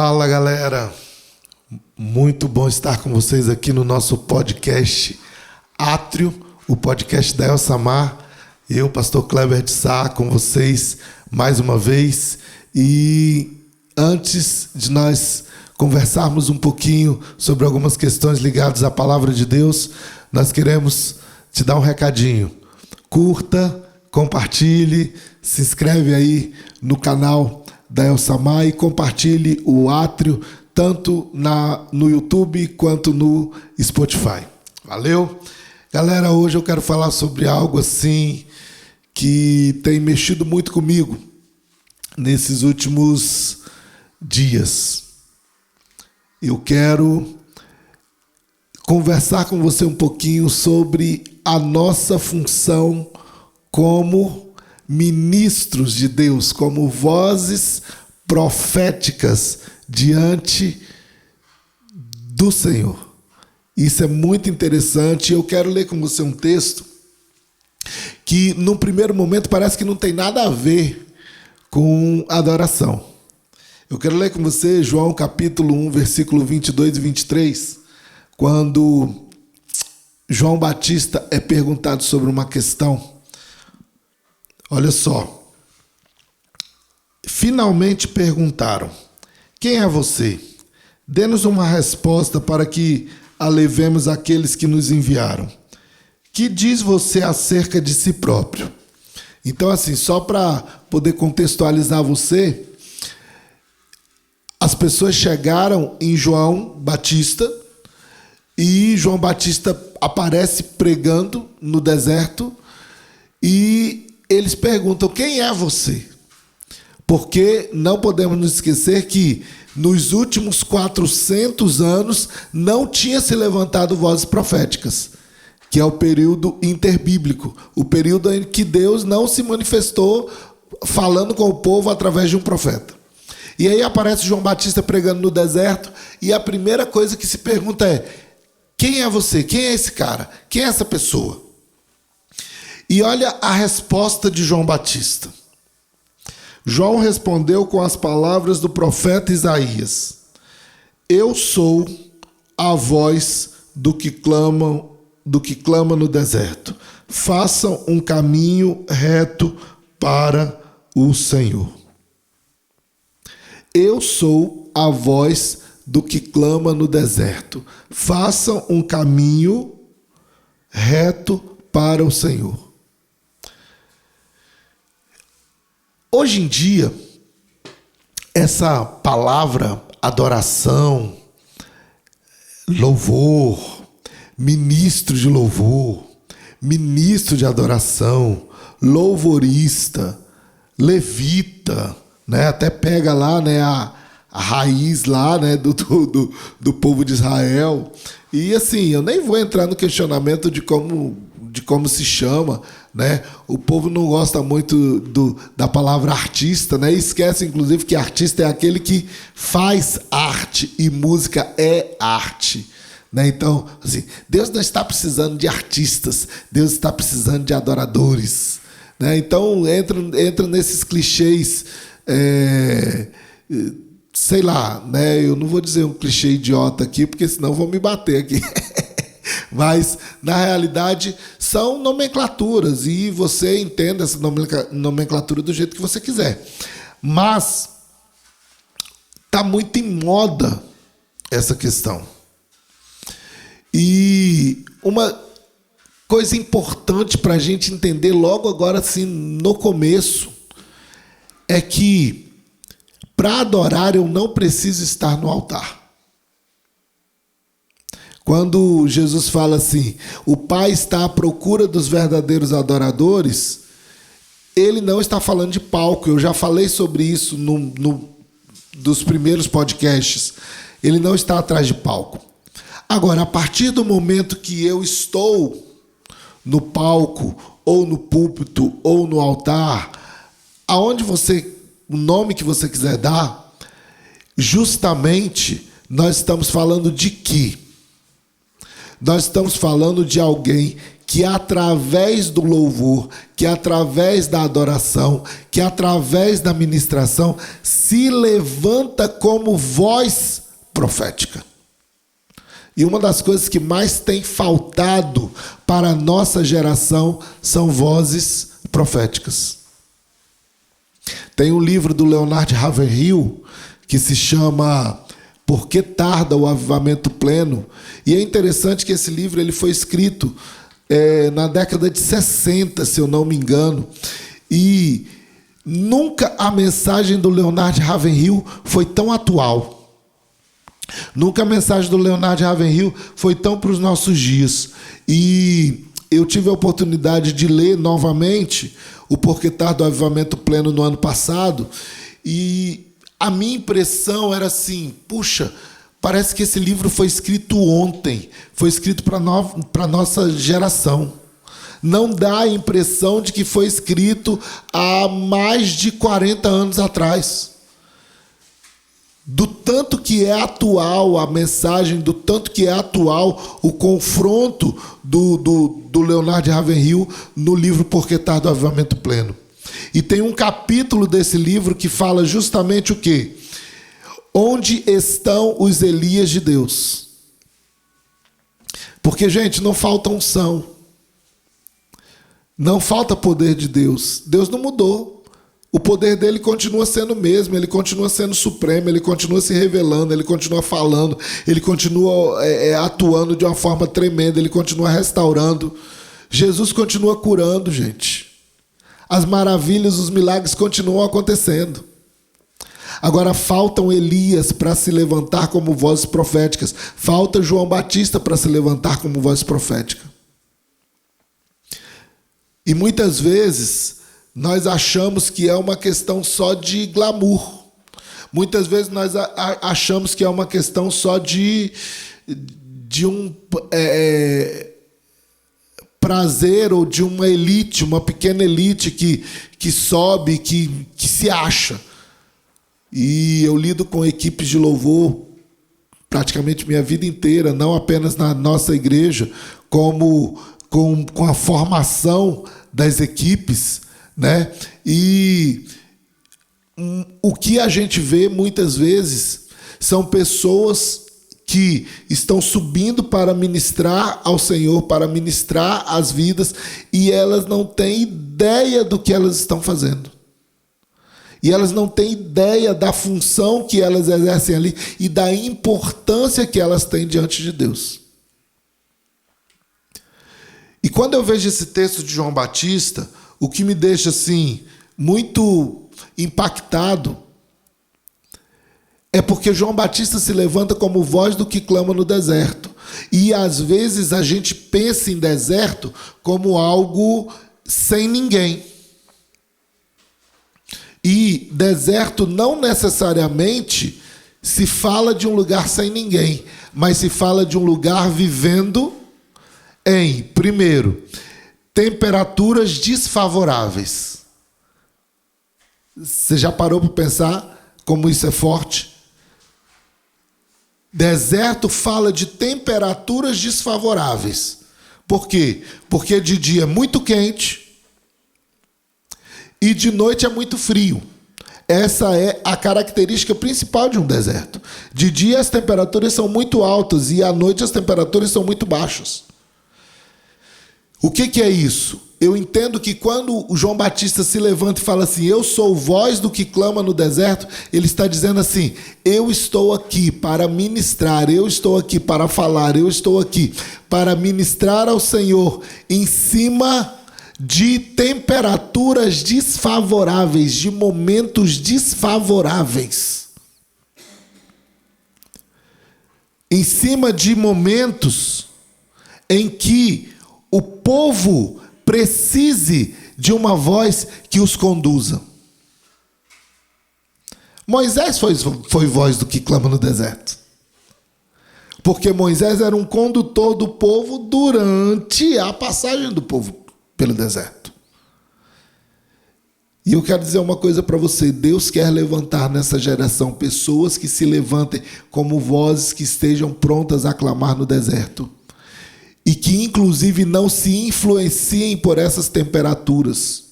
Fala, galera! Muito bom estar com vocês aqui no nosso podcast Átrio, o podcast da Elsamar. Eu, pastor Kleber de Sá, com vocês mais uma vez. E antes de nós conversarmos um pouquinho sobre algumas questões ligadas à palavra de Deus, nós queremos te dar um recadinho. Curta, compartilhe, se inscreve aí no canal da Elsamar e compartilhe o Átrio tanto no YouTube quanto no Spotify. Valeu? Galera, hoje eu quero falar sobre algo assim que tem mexido muito comigo nesses últimos dias. Eu quero conversar com você um pouquinho sobre a nossa função como ministros de Deus, como vozes proféticas diante do Senhor. Isso é muito interessante. Eu quero ler com você um texto que, num primeiro momento, parece que não tem nada a ver com adoração. Eu quero ler com você João capítulo 1, versículo 22 e 23, quando João Batista é perguntado sobre uma questão. Olha só. Finalmente perguntaram: quem é você? Dê-nos uma resposta para que a levemos àqueles que nos enviaram. Que diz você acerca de si próprio? Então, assim, só para poder contextualizar você, as pessoas chegaram em João Batista e João Batista aparece pregando no deserto e eles perguntam: quem é você? Porque não podemos nos esquecer que nos últimos 400 anos não tinha se levantado vozes proféticas, que é o período interbíblico, o período em que Deus não se manifestou falando com o povo através de um profeta. E aí aparece João Batista pregando no deserto e a primeira coisa que se pergunta é: quem é você? Quem é esse cara? Quem é essa pessoa? E olha a resposta de João Batista. João respondeu com as palavras do profeta Isaías: eu sou a voz do que clama no deserto. Façam um caminho reto para o Senhor. Eu sou a voz do que clama no deserto. Façam um caminho reto para o Senhor. Hoje em dia, essa palavra adoração, louvor, ministro de louvor, ministro de adoração, louvorista, levita, né? Até pega lá, né, a raiz lá, né, do povo de Israel. E assim, eu nem vou entrar no questionamento de como se chama, né? O povo não gosta muito da palavra artista, né? Esquece, inclusive, que artista é aquele que faz arte e música é arte, né? Então, assim, Deus não está precisando de artistas, Deus está precisando de adoradores, né? Então, entra nesses clichês, sei lá, né? Eu não vou dizer um clichê idiota aqui, porque senão vão me bater aqui. Mas, na realidade, são nomenclaturas e você entende essa nomenclatura do jeito que você quiser. Mas está muito em moda essa questão. E uma coisa importante para a gente entender logo agora, assim, no começo, é que para adorar eu não preciso estar no altar. Quando Jesus fala assim, o Pai está à procura dos verdadeiros adoradores, ele não está falando de palco. Eu já falei sobre isso dos primeiros podcasts. Ele não está atrás de palco. Agora, a partir do momento que eu estou no palco, ou no púlpito, ou no altar, o nome que você quiser dar, justamente nós estamos falando de quê? Nós estamos falando de alguém que através do louvor, que através da adoração, que através da ministração, se levanta como voz profética. E uma das coisas que mais tem faltado para a nossa geração são vozes proféticas. Tem um livro do Leonard Ravenhill que se chama Por que Tarda o Avivamento Pleno? E é interessante que esse livro ele foi escrito na década de 60, se eu não me engano. E nunca a mensagem do Leonard Ravenhill foi tão atual. Nunca a mensagem do Leonard Ravenhill foi tão para os nossos dias. E eu tive a oportunidade de ler novamente o Porquê Tarda o Avivamento Pleno no ano passado. E a minha impressão era assim, puxa, parece que esse livro foi escrito ontem, foi escrito para a nossa geração. Não dá a impressão de que foi escrito há mais de 40 anos atrás. Do tanto que é atual a mensagem, do tanto que é atual o confronto do Leonard Ravenhill no livro Por que Tarda o Avivamento Pleno. E tem um capítulo desse livro que fala justamente o quê? Onde estão os Elias de Deus? Porque, gente, não falta unção. Não falta poder de Deus. Deus não mudou. O poder dele continua sendo o mesmo, ele continua sendo supremo, ele continua se revelando, ele continua falando, ele continua atuando de uma forma tremenda, ele continua restaurando. Jesus continua curando, gente. As maravilhas, os milagres continuam acontecendo. Agora faltam Elias para se levantar como vozes proféticas. Falta João Batista para se levantar como voz profética. E muitas vezes nós achamos que é uma questão só de glamour. Muitas vezes nós achamos que é uma questão só de um prazer ou de uma elite, uma pequena elite que sobe, que se acha. E eu lido com equipes de louvor praticamente minha vida inteira, não apenas na nossa igreja, como com a formação das equipes, né? E o que a gente vê muitas vezes são pessoas que estão subindo para ministrar ao Senhor, para ministrar as vidas, e elas não têm ideia do que elas estão fazendo. E elas não têm ideia da função que elas exercem ali e da importância que elas têm diante de Deus. E quando eu vejo esse texto de João Batista, o que me deixa assim muito impactado é porque João Batista se levanta como voz do que clama no deserto. E às vezes a gente pensa em deserto como algo sem ninguém. E deserto não necessariamente se fala de um lugar sem ninguém, mas se fala de um lugar vivendo em, primeiro, temperaturas desfavoráveis. Você já parou para pensar como isso é forte? Deserto fala de temperaturas desfavoráveis. Por quê? Porque de dia é muito quente e de noite é muito frio. Essa é a característica principal de um deserto. De dia as temperaturas são muito altas e à noite as temperaturas são muito baixas. O que é isso? Eu entendo que quando o João Batista se levanta e fala assim, eu sou voz do que clama no deserto, ele está dizendo assim, eu estou aqui para ministrar, eu estou aqui para falar, eu estou aqui para ministrar ao Senhor em cima de temperaturas desfavoráveis, de momentos desfavoráveis. Em cima de momentos em que o povo precise de uma voz que os conduza. Moisés foi voz do que clama no deserto. Porque Moisés era um condutor do povo durante a passagem do povo pelo deserto. E eu quero dizer uma coisa para você. Deus quer levantar nessa geração pessoas que se levantem como vozes que estejam prontas a clamar no deserto. e que inclusive não se influenciem por essas temperaturas.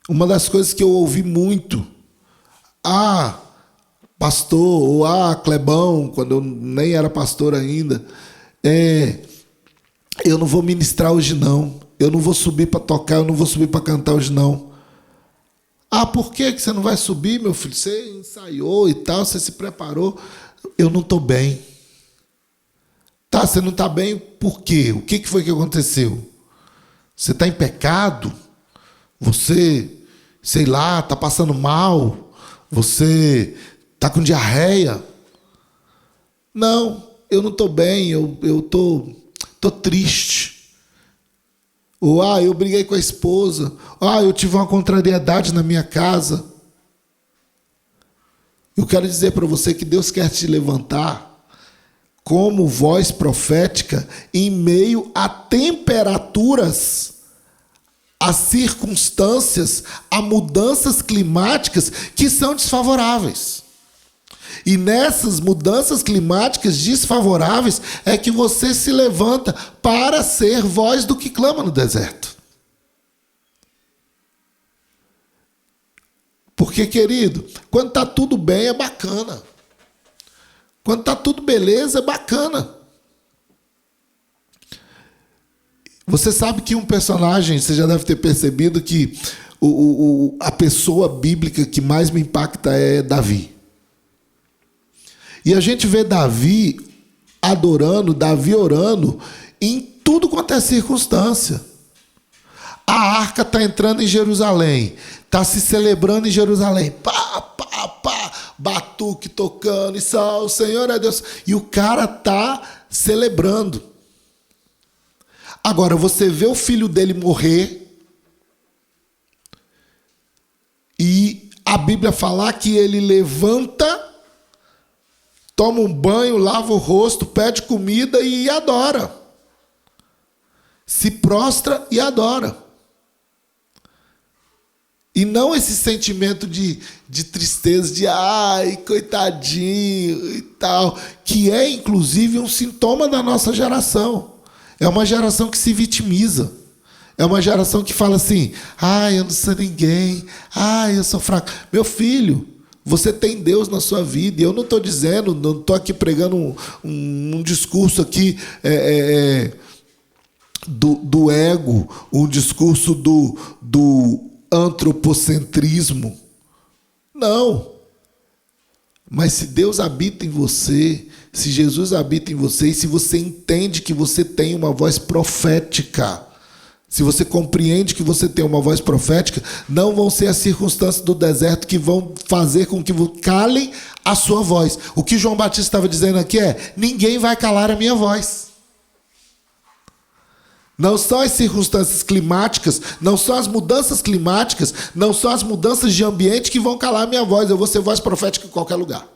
Uma das coisas que eu ouvi muito, pastor, ou Clebão, quando eu nem era pastor ainda, eu não vou ministrar hoje não, eu não vou subir para tocar, eu não vou subir para cantar hoje não. Por que você não vai subir, meu filho? Você ensaiou e tal, você se preparou. Eu não estou bem. Tá, você não está bem por quê? O que foi que aconteceu? Você está em pecado? Você, sei lá, está passando mal? Você está com diarreia? Não, eu não estou bem, eu estou triste. Ou, eu briguei com a esposa. Eu tive uma contrariedade na minha casa. Eu quero dizer para você que Deus quer te levantar como voz profética em meio a temperaturas, a circunstâncias, a mudanças climáticas que são desfavoráveis. E nessas mudanças climáticas desfavoráveis é que você se levanta para ser voz do que clama no deserto. Porque, querido, quando está tudo bem é bacana. Quando está tudo beleza é bacana. Você sabe que um personagem, você já deve ter percebido que a pessoa bíblica que mais me impacta é Davi. E a gente vê Davi adorando, Davi orando em tudo quanto é circunstância. A arca está entrando em Jerusalém, está se celebrando em Jerusalém. Batuque tocando, e só o Senhor é Deus. E o cara está celebrando. Agora, você vê o filho dele morrer e a Bíblia falar que ele levanta, toma um banho, lava o rosto, pede comida e adora. Se prostra e adora. E não esse sentimento de tristeza, de coitadinho e tal, que é inclusive um sintoma da nossa geração. É uma geração que se vitimiza. É uma geração que fala assim, eu não sou ninguém, eu sou fraco. Meu filho, você tem Deus na sua vida. E eu não estou dizendo, não estou aqui pregando um discurso aqui do ego, um discurso do antropocentrismo. Não. Mas se Deus habita em você, se Jesus habita em você, e se você entende que você tem uma voz profética, se você compreende que você tem uma voz profética, não vão ser as circunstâncias do deserto que vão fazer com que calem a sua voz. O que João Batista estava dizendo aqui ninguém vai calar a minha voz. Não são as circunstâncias climáticas, não são as mudanças climáticas, não são as mudanças de ambiente que vão calar a minha voz. Eu vou ser voz profética em qualquer lugar.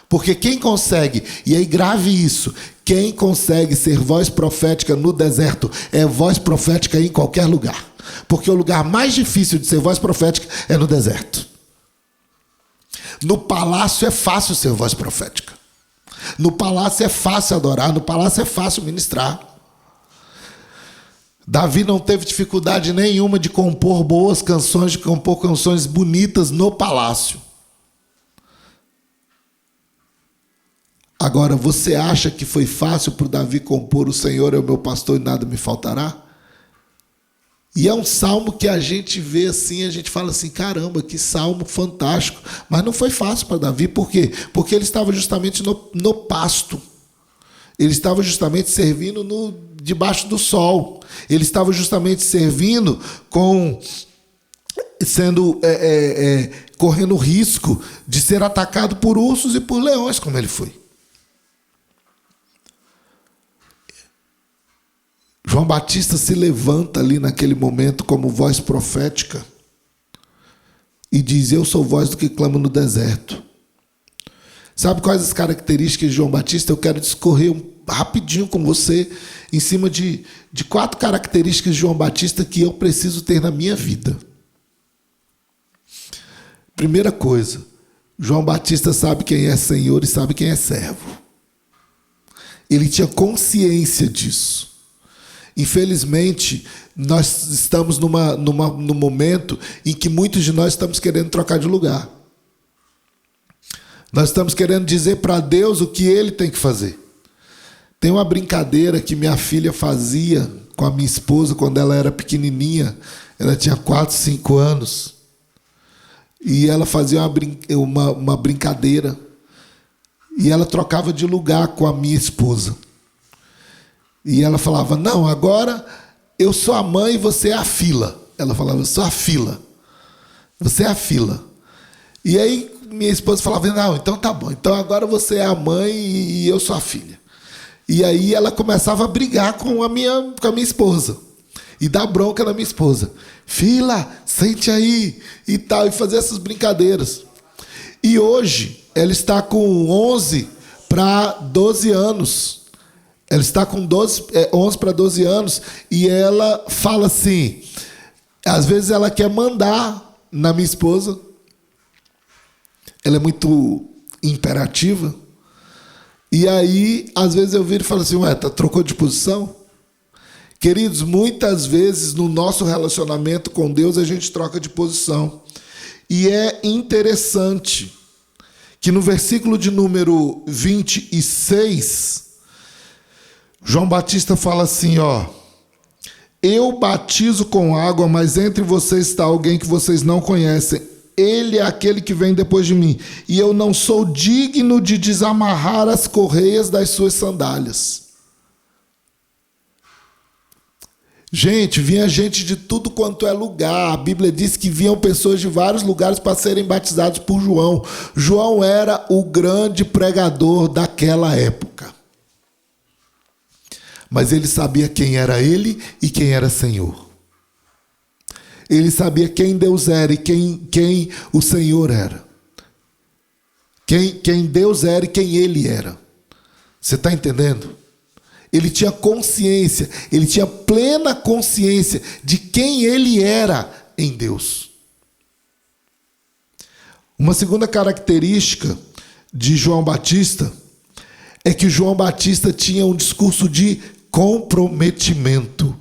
Porque quem consegue, e aí grave isso, quem consegue ser voz profética no deserto é voz profética em qualquer lugar. Porque o lugar mais difícil de ser voz profética é no deserto. No palácio é fácil ser voz profética. No palácio é fácil adorar, no palácio é fácil ministrar. Davi não teve dificuldade nenhuma de compor boas canções, de compor canções bonitas no palácio. Agora, você acha que foi fácil para o Davi compor "O Senhor é o meu pastor e nada me faltará"? E é um salmo que a gente vê assim, a gente fala assim, caramba, que salmo fantástico. Mas não foi fácil para Davi, por quê? Porque ele estava justamente no pasto. Ele estava justamente servindo debaixo do sol. Ele estava justamente servindo correndo risco de ser atacado por ursos e por leões, como ele foi. João Batista se levanta ali naquele momento como voz profética e diz: eu sou voz do que clama no deserto. Sabe quais as características de João Batista? Eu quero discorrer rapidinho com você em cima de 4 características de João Batista que eu preciso ter na minha vida. Primeira coisa, João Batista sabe quem é Senhor e sabe quem é servo. Ele tinha consciência disso. Infelizmente, nós estamos num momento em que muitos de nós estamos querendo trocar de lugar. Nós estamos querendo dizer para Deus o que Ele tem que fazer. Tem uma brincadeira que minha filha fazia com a minha esposa quando ela era pequenininha. Ela tinha 4, 5 anos. E ela fazia uma brincadeira. E ela trocava de lugar com a minha esposa. E ela falava, não, agora eu sou a mãe e você é a fila. Ela falava, eu sou a fila. Você é a fila. E aí minha esposa falava, não, então tá bom. Então agora você é a mãe e eu sou a filha. E aí ela começava a brigar com a minha esposa. E dar bronca na minha esposa. Fila, sente aí. E tal, e fazer essas brincadeiras. E hoje ela está com 11 para 12 anos. Ela está com 11 para 12 anos e ela fala assim, às vezes ela quer mandar na minha esposa, ela é muito imperativa, e aí às vezes eu viro e falo assim, ué, trocou de posição? Queridos, muitas vezes no nosso relacionamento com Deus a gente troca de posição, e é interessante que no versículo de número 26, João Batista fala assim, ó, eu batizo com água, mas entre vocês está alguém que vocês não conhecem. Ele é aquele que vem depois de mim, e eu não sou digno de desamarrar as correias das suas sandálias. Gente, vinha gente de tudo quanto é lugar. A Bíblia diz que vinham pessoas de vários lugares para serem batizados por João. João era o grande pregador daquela época. Mas ele sabia quem era ele e quem era Senhor. Ele sabia quem Deus era e quem o Senhor era. Quem Deus era e quem ele era. Você está entendendo? Ele tinha consciência, ele tinha plena consciência de quem ele era em Deus. Uma segunda característica de João Batista é que João Batista tinha um discurso de comprometimento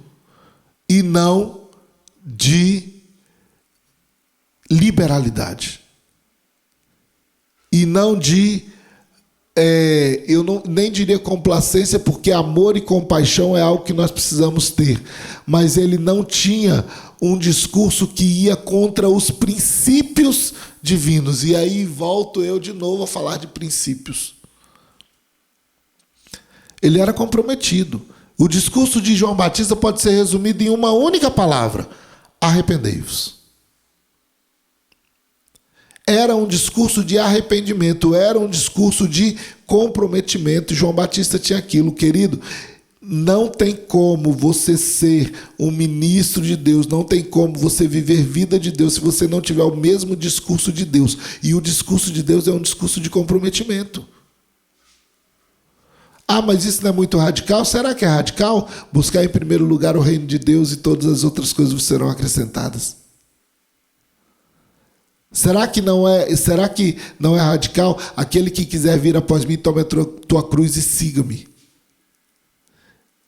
e não de liberalidade. E não de, nem diria complacência, porque amor e compaixão é algo que nós precisamos ter. Mas ele não tinha um discurso que ia contra os princípios divinos. E aí volto eu de novo a falar de princípios. Ele era comprometido. O discurso de João Batista pode ser resumido em uma única palavra: arrependei-vos. Era um discurso de arrependimento, era um discurso de comprometimento. João Batista tinha aquilo, querido. Não tem como você ser um ministro de Deus, não tem como você viver vida de Deus se você não tiver o mesmo discurso de Deus. E o discurso de Deus é um discurso de comprometimento. Ah, mas isso não é muito radical? Será que é radical? Buscar em primeiro lugar o reino de Deus e todas as outras coisas serão acrescentadas. Será que não é radical? Aquele que quiser vir após mim, tome a tua cruz e siga-me.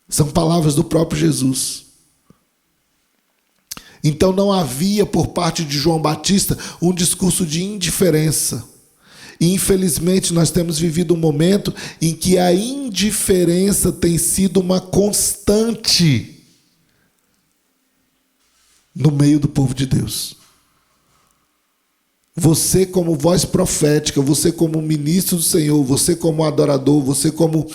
São palavras do próprio Jesus. Então não havia por parte de João Batista um discurso de indiferença. E infelizmente nós temos vivido um momento em que a indiferença tem sido uma constante no meio do povo de Deus. Você como voz profética, você como ministro do Senhor, você como adorador, você como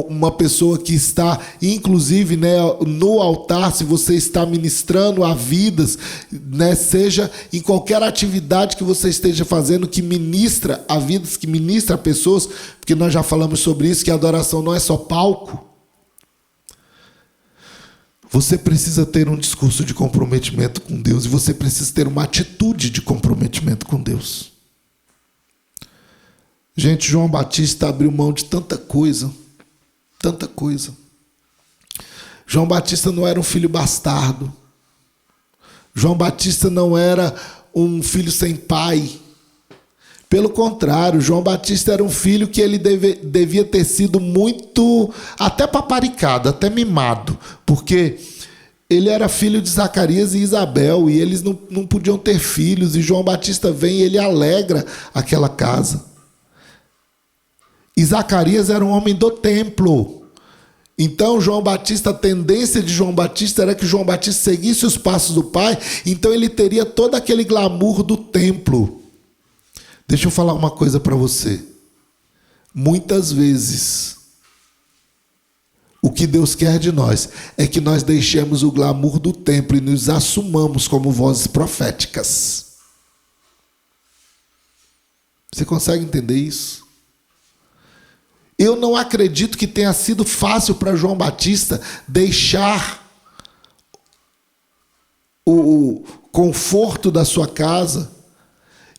uma pessoa que está, inclusive, né, no altar, se você está ministrando a vidas, né, seja em qualquer atividade que você esteja fazendo que ministra a vidas, que ministra a pessoas, porque nós já falamos sobre isso, que a adoração não é só palco. Você precisa ter um discurso de comprometimento com Deus e você precisa ter uma atitude de comprometimento com Deus. Gente, João Batista abriu mão de tanta coisa, tanta coisa. João Batista não era um filho bastardo. João Batista não era um filho sem pai. Pelo contrário, João Batista era um filho que ele devia ter sido muito, até paparicado, até mimado, porque ele era filho de Zacarias e Isabel, e eles não podiam ter filhos, e João Batista vem e ele alegra aquela casa. E Zacarias era um homem do templo. Então, João Batista, a tendência de João Batista era que João Batista seguisse os passos do pai, então ele teria todo aquele glamour do templo. Deixa eu falar uma coisa para você. Muitas vezes, o que Deus quer de nós é que nós deixemos o glamour do templo e nos assumamos como vozes proféticas. Você consegue entender isso? Eu não acredito que tenha sido fácil para João Batista deixar o conforto da sua casa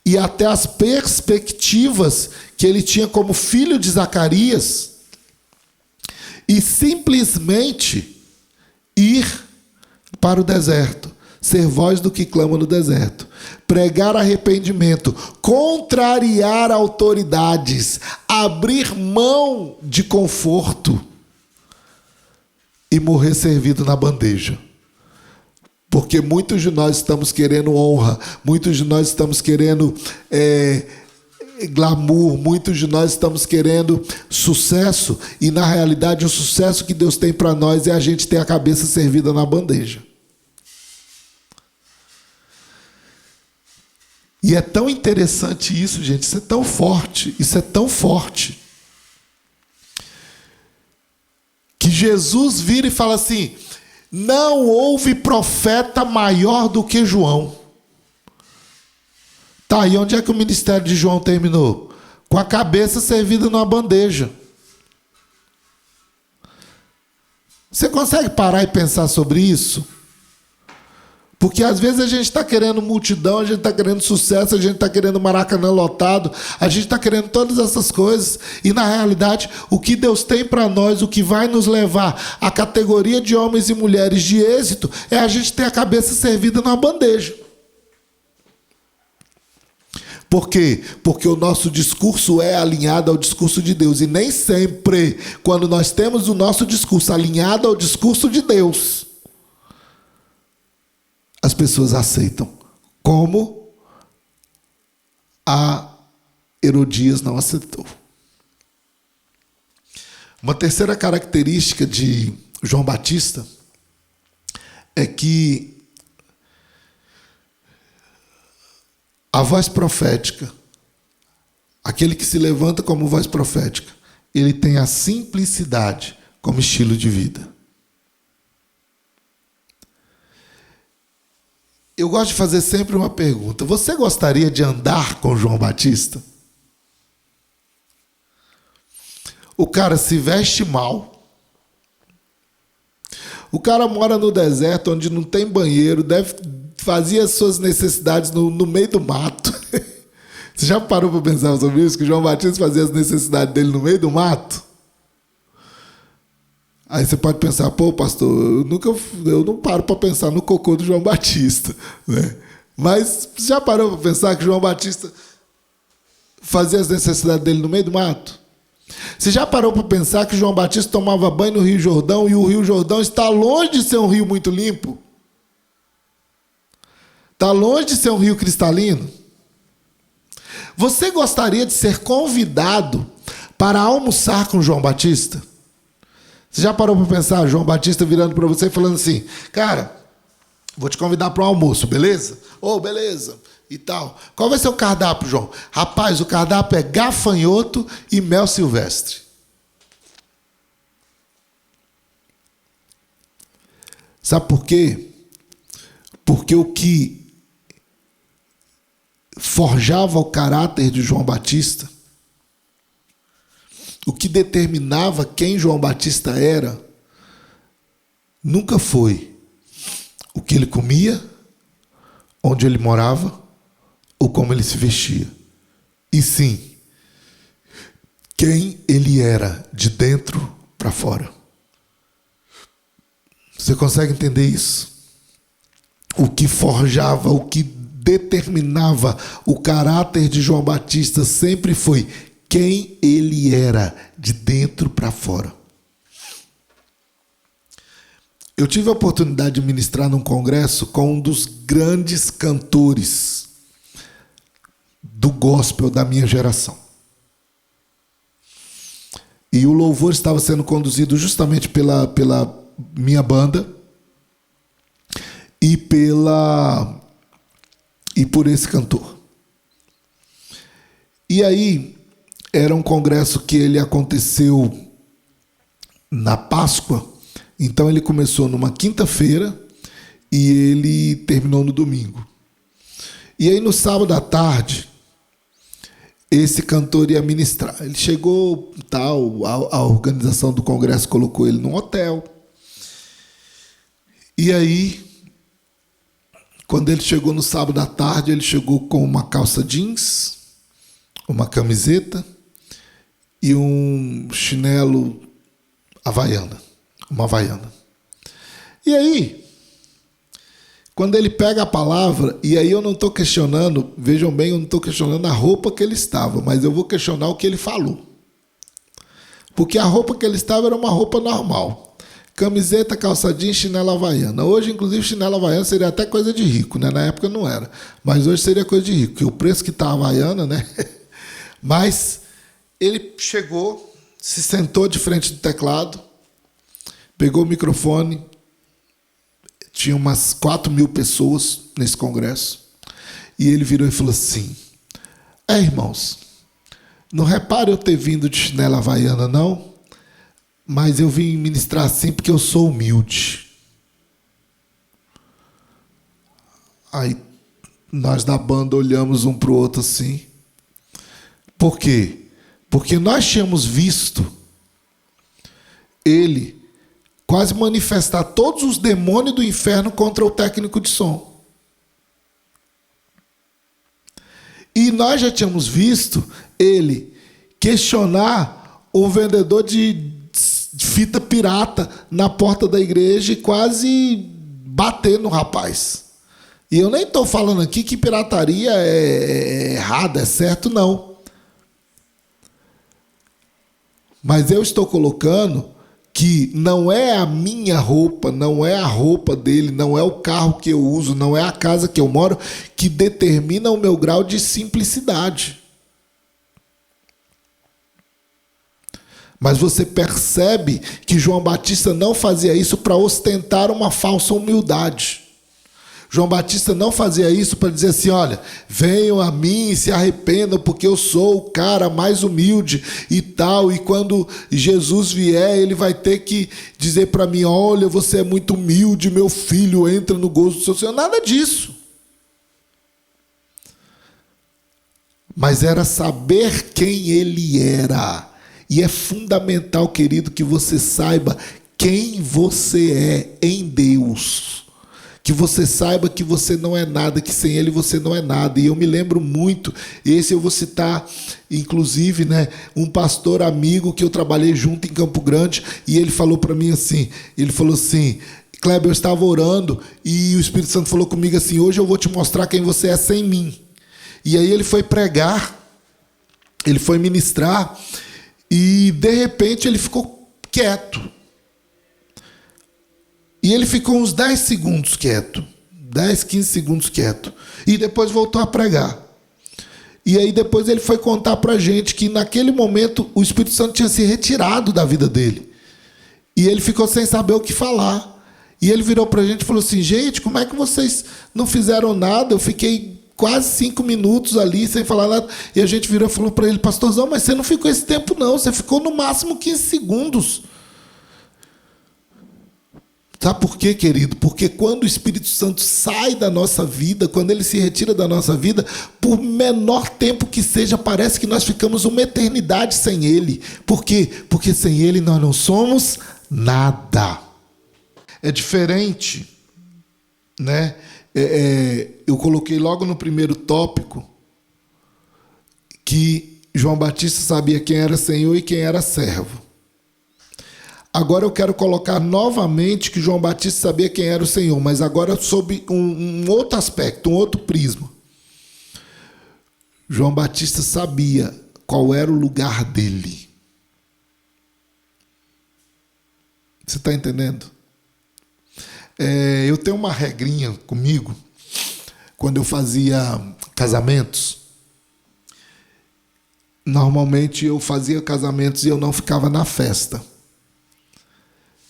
e até as perspectivas que ele tinha como filho de Zacarias e simplesmente ir para o deserto, ser voz do que clama no deserto, pregar arrependimento, contrariar autoridades, abrir mão de conforto e morrer servido na bandeja. Porque muitos de nós estamos querendo honra, muitos de nós estamos querendo glamour, muitos de nós estamos querendo sucesso, e na realidade o sucesso que Deus tem para nós é a gente ter a cabeça servida na bandeja. E é tão interessante isso, gente, isso é tão forte, que Jesus vira e fala assim: não houve profeta maior do que João. Tá, e onde é que o ministério de João terminou? Com a cabeça servida numa bandeja. Você consegue parar e pensar sobre isso? Porque às vezes a gente está querendo multidão, a gente está querendo sucesso, a gente está querendo Maracanã lotado, a gente está querendo todas essas coisas, e na realidade o que Deus tem para nós, o que vai nos levar à categoria de homens e mulheres de êxito, é a gente ter a cabeça servida na bandeja. Por quê? Porque o nosso discurso é alinhado ao discurso de Deus, e nem sempre, quando nós temos o nosso discurso alinhado ao discurso de Deus, as pessoas aceitam, como a Herodias não aceitou. Uma terceira característica de João Batista é que a voz profética, aquele que se levanta como voz profética, ele tem a simplicidade como estilo de vida. Eu gosto de fazer sempre uma pergunta: você gostaria de andar com João Batista? O cara se veste mal. O cara mora no deserto, onde não tem banheiro, fazia as suas necessidades no meio do mato. Você já parou para pensar sobre isso? Que João Batista fazia as necessidades dele no meio do mato? Aí você pode pensar: pô, pastor, eu não paro para pensar no cocô do João Batista, né? Mas você já parou para pensar que João Batista fazia as necessidades dele no meio do mato? Você já parou para pensar que João Batista tomava banho no Rio Jordão, e o Rio Jordão está longe de ser um rio muito limpo? Está longe de ser um rio cristalino? Você gostaria de ser convidado para almoçar com João Batista? Você já parou para pensar João Batista virando para você e falando assim: cara, vou te convidar para um almoço, beleza? Beleza. E tal. Qual vai ser o cardápio, João? Rapaz, o cardápio é gafanhoto e mel silvestre. Sabe por quê? Porque o que forjava o caráter de João Batista, o que determinava quem João Batista era, nunca foi o que ele comia, onde ele morava, ou como ele se vestia. E sim, quem ele era de dentro para fora. Você consegue entender isso? O que forjava, o que determinava o caráter de João Batista sempre foi quem ele era, de dentro para fora. Eu tive a oportunidade de ministrar num congresso com um dos grandes cantores do gospel da minha geração. E o louvor estava sendo conduzido justamente pela minha banda e por esse cantor. E aí, era um congresso que ele aconteceu na Páscoa. Então ele começou numa quinta-feira e ele terminou no domingo. E aí no sábado à tarde, esse cantor ia ministrar. Ele chegou, a organização do congresso colocou ele num hotel. E aí, quando ele chegou no sábado à tarde, ele chegou com uma calça jeans, uma camiseta e um chinelo uma havaiana. E aí, quando ele pega a palavra, e aí eu não estou questionando, vejam bem, eu não estou questionando a roupa que ele estava, mas eu vou questionar o que ele falou. Porque a roupa que ele estava era uma roupa normal. Camiseta, calça jeans, chinela havaiana. Hoje, inclusive, chinela havaiana seria até coisa de rico, né? Na época não era. Mas hoje seria coisa de rico, porque o preço que está a havaiana, né? Mas ele chegou, se sentou de frente do teclado, pegou o microfone, tinha umas 4.000 pessoas nesse congresso, e ele virou e falou assim: irmãos, não repare eu ter vindo de chinela havaiana, não, mas eu vim ministrar assim porque eu sou humilde. Aí nós da banda olhamos um para o outro assim. Por quê? Porque nós tínhamos visto ele quase manifestar todos os demônios do inferno contra o técnico de som. E nós já tínhamos visto ele questionar o vendedor de fita pirata na porta da igreja e quase bater no rapaz. E eu nem estou falando aqui que pirataria é errada, é certo, não. Mas eu estou colocando que não é a minha roupa, não é a roupa dele, não é o carro que eu uso, não é a casa que eu moro, que determina o meu grau de simplicidade. Mas você percebe que João Batista não fazia isso para ostentar uma falsa humildade. João Batista não fazia isso para dizer assim: olha, venham a mim e se arrependam, porque eu sou o cara mais humilde e tal, e quando Jesus vier, ele vai ter que dizer para mim: olha, você é muito humilde, meu filho, entra no gozo do seu Senhor. Nada disso. Mas era saber quem ele era. E é fundamental, querido, que você saiba quem você é em Deus. Que você saiba que você não é nada, que sem ele você não é nada. E eu me lembro muito, esse eu vou citar, inclusive, né, um pastor amigo que eu trabalhei junto em Campo Grande, e ele falou para mim assim, Kleber, eu estava orando, e o Espírito Santo falou comigo assim: hoje eu vou te mostrar quem você é sem mim. E aí ele foi pregar, ele foi ministrar, e de repente ele ficou quieto. E ele ficou uns 10 segundos quieto. 10, 15 segundos quieto. E depois voltou a pregar. E aí depois ele foi contar para a gente que naquele momento o Espírito Santo tinha se retirado da vida dele. E ele ficou sem saber o que falar. E ele virou para a gente e falou assim: gente, como é que vocês não fizeram nada? Eu fiquei quase 5 minutos ali sem falar nada. E a gente virou e falou para ele: pastorzão, mas você não ficou esse tempo não. Você ficou no máximo 15 segundos. Sabe por quê, querido? Porque quando o Espírito Santo sai da nossa vida, quando ele se retira da nossa vida, por menor tempo que seja, parece que nós ficamos uma eternidade sem ele. Por quê? Porque sem ele nós não somos nada. É diferente, né? Eu coloquei logo no primeiro tópico que João Batista sabia quem era Senhor e quem era servo. Agora eu quero colocar novamente que João Batista sabia quem era o Senhor, mas agora sob um outro aspecto, um outro prisma. João Batista sabia qual era o lugar dele. Você está entendendo? Eu tenho uma regrinha comigo, quando eu fazia casamentos. Normalmente eu fazia casamentos e eu não ficava na festa.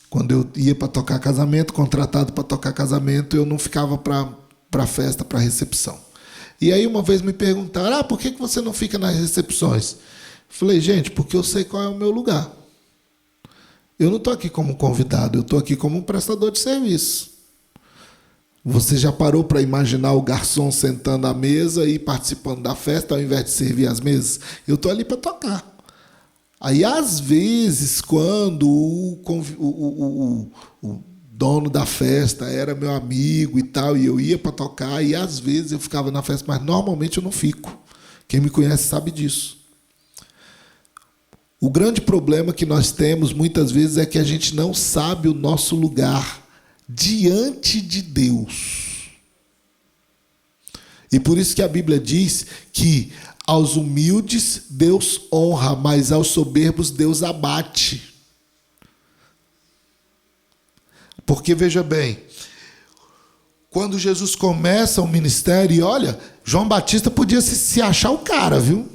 Quando eu ia para tocar casamento, contratado para tocar casamento, eu não ficava para festa, para recepção. E aí uma vez me perguntaram, por que você não fica nas recepções? Falei, gente, porque eu sei qual é o meu lugar. Eu não estou aqui como convidado, eu estou aqui como um prestador de serviço. Você já parou para imaginar o garçom sentando à mesa e participando da festa ao invés de servir as mesas? Eu estou ali para tocar. Aí, às vezes, quando o dono da festa era meu amigo e tal, e eu ia para tocar, e às vezes eu ficava na festa, mas normalmente eu não fico. Quem me conhece sabe disso. O grande problema que nós temos, muitas vezes, é que a gente não sabe o nosso lugar diante de Deus. E por isso que a Bíblia diz que aos humildes Deus honra, mas aos soberbos Deus abate. Porque, veja bem, quando Jesus começa o ministério, e olha, João Batista podia se achar o cara, viu?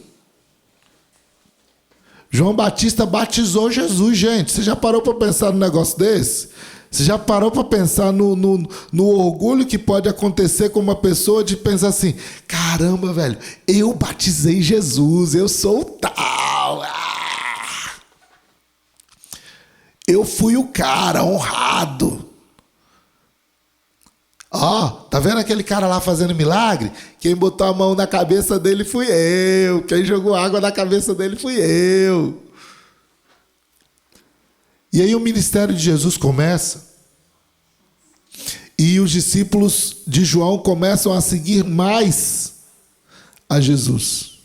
João Batista batizou Jesus, gente. Você já parou para pensar num negócio desse? Você já parou para pensar no orgulho que pode acontecer com uma pessoa de pensar assim, caramba, velho, eu batizei Jesus, eu sou o tal. Eu fui o cara honrado. Tá vendo aquele cara lá fazendo milagre? Quem botou a mão na cabeça dele fui eu. Quem jogou água na cabeça dele fui eu. E aí o ministério de Jesus começa. E os discípulos de João começam a seguir mais a Jesus.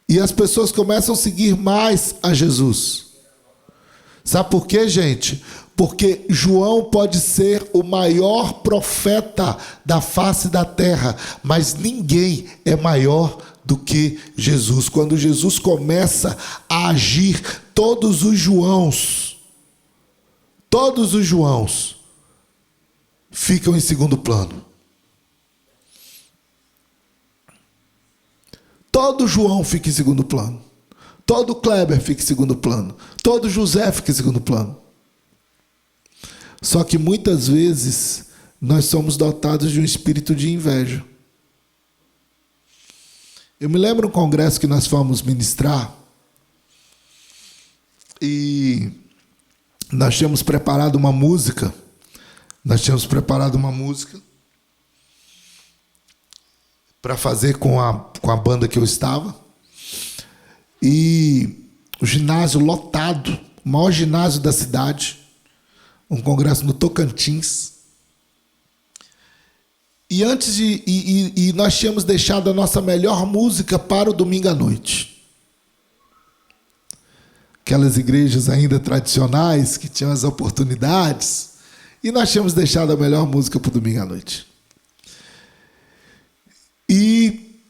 E as pessoas começam a seguir mais a Jesus. Sabe por quê, gente? Porque João pode ser o maior profeta da face da terra, mas ninguém é maior do que Jesus. Quando Jesus começa a agir, todos os Joãos ficam em segundo plano. Todo João fica em segundo plano. Todo Kleber fica em segundo plano. Todo José fica em segundo plano. Só que muitas vezes nós somos dotados de um espírito de inveja. Eu me lembro um congresso que nós fomos ministrar e nós tínhamos preparado uma música. Para fazer com a banda que eu estava. E o ginásio lotado, o maior ginásio da cidade. Um congresso no Tocantins. E nós tínhamos deixado a nossa melhor música para o domingo à noite. Aquelas igrejas ainda tradicionais que tinham as oportunidades. E nós tínhamos deixado a melhor música para o domingo à noite. E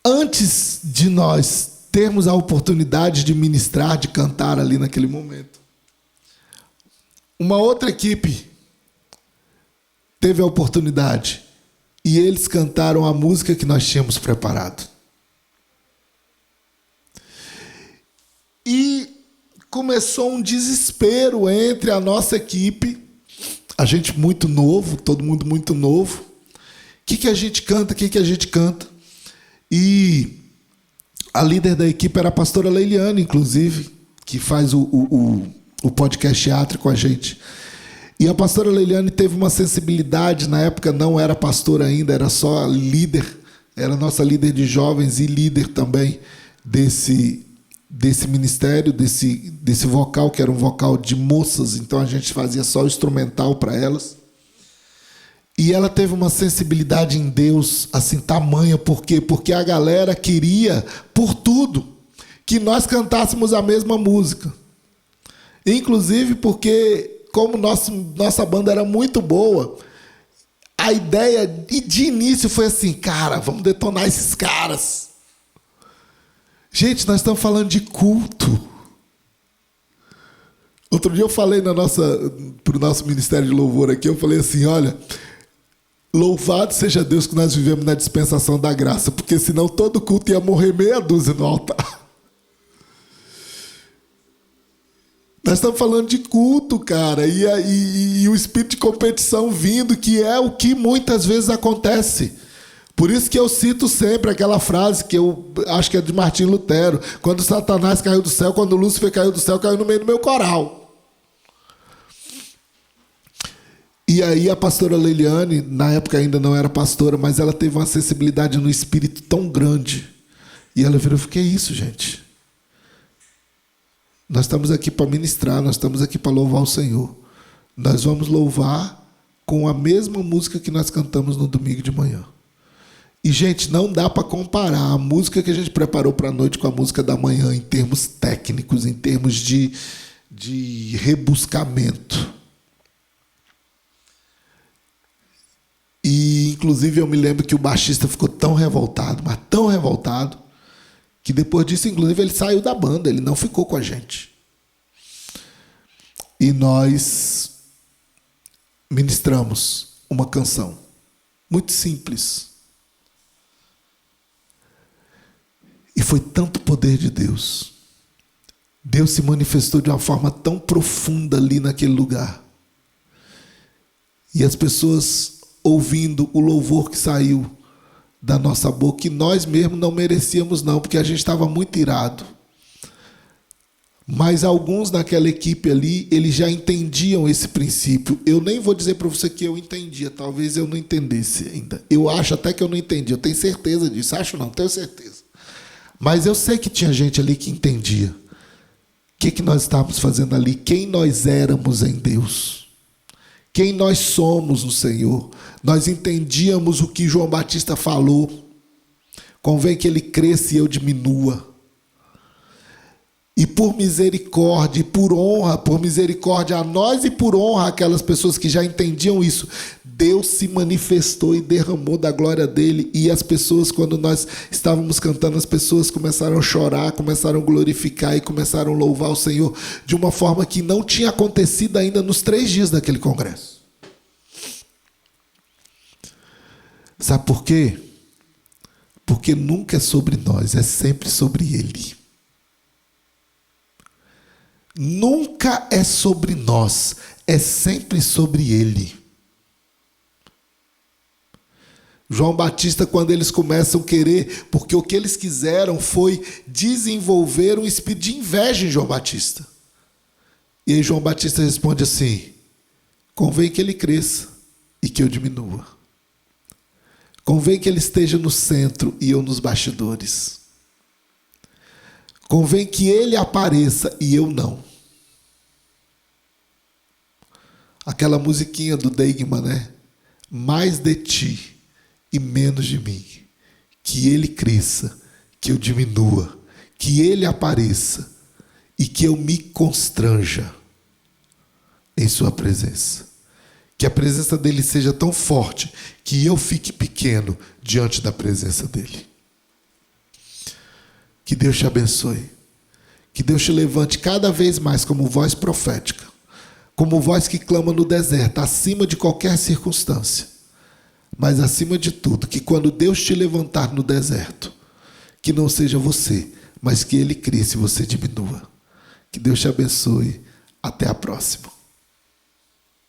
antes de nós termos a oportunidade de ministrar, de cantar ali naquele momento, uma outra equipe teve a oportunidade e eles cantaram a música que nós tínhamos preparado. E começou um desespero entre a nossa equipe, a gente muito novo, todo mundo muito novo. O que a gente canta, E a líder da equipe era a pastora Leiliane, inclusive, que faz o podcast teatro com a gente. E a pastora Leiliane teve uma sensibilidade, na época não era pastora ainda, era só líder, era nossa líder de jovens e líder também desse ministério, desse vocal, que era um vocal de moças, então a gente fazia só o instrumental para elas. E ela teve uma sensibilidade em Deus, assim, tamanha, por quê? Porque a galera queria, por tudo, que nós cantássemos a mesma música. Inclusive porque, como nossa banda era muito boa, a ideia de início foi assim, cara, vamos detonar esses caras. Gente, nós estamos falando de culto. Outro dia eu falei para o nosso Ministério de Louvor aqui, eu falei assim, olha, louvado seja Deus que nós vivemos na dispensação da graça, porque senão todo culto ia morrer meia dúzia no altar. Nós estamos falando de culto, cara, e o espírito de competição vindo, que é o que muitas vezes acontece. Por isso que eu cito sempre aquela frase que eu acho que é de Martinho Lutero, quando Satanás caiu do céu, quando Lúcifer caiu do céu, caiu no meio do meu coral. E aí a pastora Leiliane, na época ainda não era pastora, mas ela teve uma sensibilidade no espírito tão grande. E ela virou e falou, que é isso, gente? Nós estamos aqui para ministrar, nós estamos aqui para louvar o Senhor. Nós vamos louvar com a mesma música que nós cantamos no domingo de manhã. E, gente, não dá para comparar a música que a gente preparou para a noite com a música da manhã em termos técnicos, em termos de rebuscamento. E, inclusive, eu me lembro que o baixista ficou tão revoltado, mas tão revoltado, que depois disso, inclusive, ele saiu da banda, ele não ficou com a gente. E nós ministramos uma canção muito simples. E foi tanto poder de Deus. Deus se manifestou de uma forma tão profunda ali naquele lugar. E as pessoas ouvindo o louvor que saiu da nossa boca, que nós mesmos não merecíamos não, porque a gente estava muito irado. Mas alguns naquela equipe ali, eles já entendiam esse princípio. Eu nem vou dizer para você que eu entendia, talvez eu não entendesse ainda. Eu acho até que eu não entendi, eu tenho certeza disso. Acho não, tenho certeza. Mas eu sei que tinha gente ali que entendia. O que nós estávamos fazendo ali? Quem nós éramos em Deus? Quem nós somos no Senhor? Nós entendíamos o que João Batista falou. Convém que ele cresça e eu diminua. E por misericórdia, e por honra, por misericórdia a nós e por honra àquelas pessoas que já entendiam isso, Deus se manifestou e derramou da glória dele. E as pessoas, quando nós estávamos cantando, as pessoas começaram a chorar, começaram a glorificar e começaram a louvar o Senhor de uma forma que não tinha acontecido ainda nos 3 dias daquele congresso. Sabe por quê? Porque nunca é sobre nós, é sempre sobre Ele. Nunca é sobre nós, é sempre sobre Ele. João Batista, quando eles começam a querer, porque o que eles quiseram foi desenvolver um espírito de inveja em João Batista. E aí João Batista responde assim: convém que ele cresça e que eu diminua. Convém que ele esteja no centro e eu nos bastidores. Convém que ele apareça e eu não. Aquela musiquinha do Deigman, né? Mais de ti e menos de mim. Que ele cresça, que eu diminua, que ele apareça e que eu me constranja em sua presença. Que a presença dele seja tão forte que eu fique pequeno diante da presença dele. Que Deus te abençoe. Que Deus te levante cada vez mais como voz profética, como voz que clama no deserto, acima de qualquer circunstância. Mas acima de tudo, que quando Deus te levantar no deserto, que não seja você, mas que Ele cresça e você diminua. Que Deus te abençoe. Até a próxima.